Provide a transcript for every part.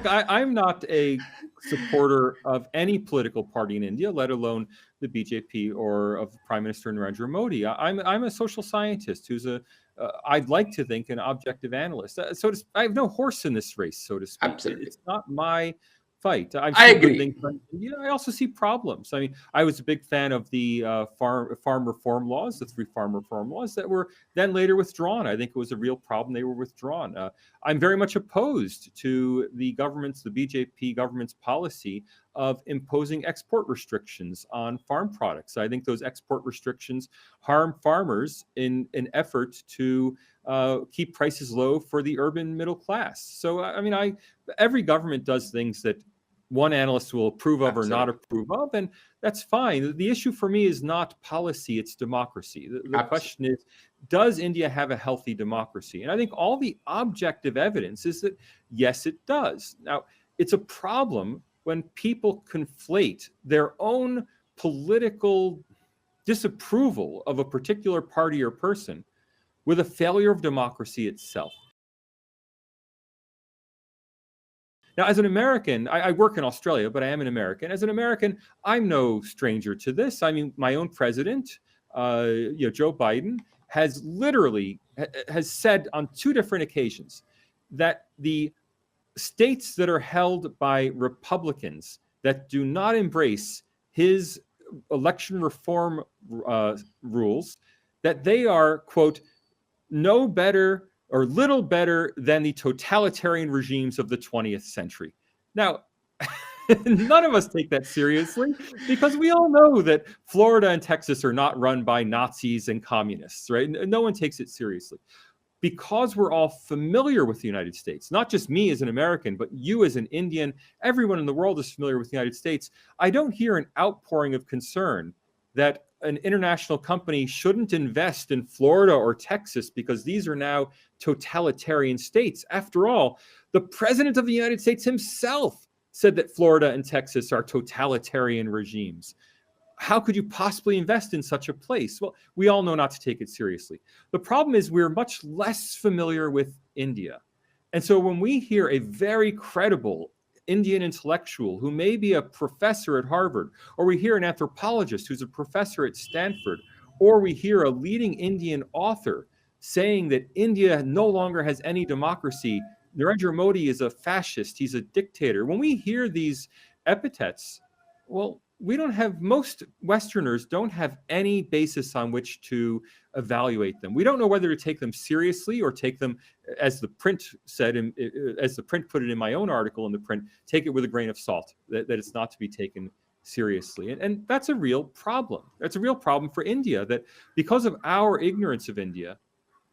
look, I'm not a supporter of any political party in India, let alone the BJP or of Prime Minister Narendra Modi. I'm a social scientist who's I'd like to think an objective analyst. I have no horse in this race, so to speak. Absolutely. It's not my fight. I agree. I also see problems. I mean, I was a big fan of the farm reform laws, the 3 farm reform laws that were then later withdrawn. I think it was a real problem. They were withdrawn. I'm very much opposed to the BJP government's policy of imposing export restrictions on farm products. I think those export restrictions harm farmers in an effort to keep prices low for the urban middle class. So, I mean, every government does things that one analyst will approve of or not approve of, and that's fine. The issue for me is not policy, it's democracy. The question is, does India have a healthy democracy? And I think all the objective evidence is that, yes, it does. Now, it's a problem when people conflate their own political disapproval of a particular party or person with a failure of democracy itself. Now, as an American, I work in Australia, but I am an American. As an American, I'm no stranger to this. I mean, my own president, Joe Biden, has said on 2 different occasions that the states that are held by Republicans that do not embrace his election reform rules, that they are, quote, no better or little better than the totalitarian regimes of the 20th century. Now, none of us take that seriously because we all know that Florida and Texas are not run by Nazis and communists, right? No one takes it seriously. Because we're all familiar with the United States, not just me as an American, but you as an Indian, everyone in the world is familiar with the United States. I don't hear an outpouring of concern that an international company shouldn't invest in Florida or Texas because these are now totalitarian states. After all, the president of the United States himself said that Florida and Texas are totalitarian regimes. How could you possibly invest in such a place? Well, we all know not to take it seriously. The problem is we're much less familiar with India. And so when we hear a very credible Indian intellectual who may be a professor at Harvard, or we hear an anthropologist who's a professor at Stanford, or we hear a leading Indian author saying that India no longer has any democracy, Narendra Modi is a fascist, he's a dictator. When we hear these epithets, well, most Westerners don't have any basis on which to evaluate them. We don't know whether to take them seriously or take them, as the print said, as the print put it in my own article in the print, take it with a grain of salt, that it's not to be taken seriously. And that's a real problem. That's a real problem for India, that because of our ignorance of India,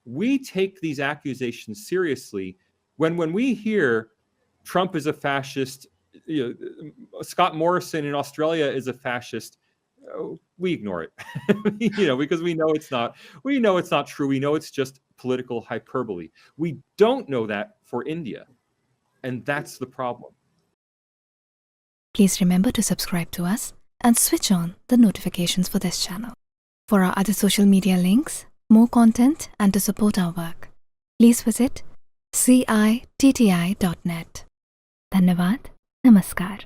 we take these accusations seriously when we hear Trump is a fascist, Scott Morrison in Australia is a fascist, we ignore it, because we know it's not true. We know it's just political hyperbole. We don't know that for India, and that's the problem. Please remember to subscribe to us and switch on the notifications for this channel. For our other social media links, more content, and to support our work, please visit citti.net. Dhanyavad. Namaskar.